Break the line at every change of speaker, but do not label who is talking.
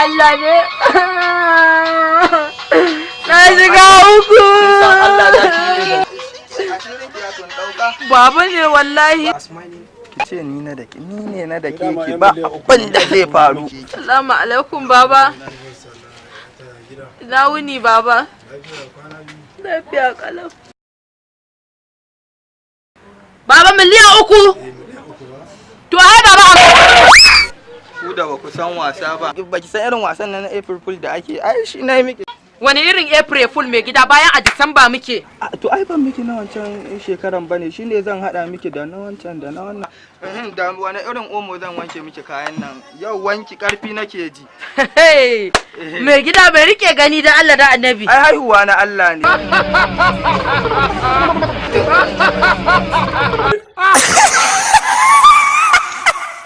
Allah ne. Na shiga uku. Baba ne wallahi.
Kice ni na da ki, ni ne na da ki ba abin da zai faru.
Assalamu alaikum baba. Ina wuni baba. Lafiya kalau. Baba miliyan 3. To ai baba
ku da ba ku san wasa ba. Ba ki san irin wasan nan na April Fool da ake. Ai shi na yi miki.
Wani irin April Fool mai gida bayan a Disamba muke?
To ai ban miki na wancan shekaran bane, shine zan hada miki da na wancan da na wannan. Da wani irin omo zan wanke miki kayan nan. Yau wanki karfi nake ji.
Mai gida bai rike gani da Allah da Annabi.
Ai haihuwa na Allah ne.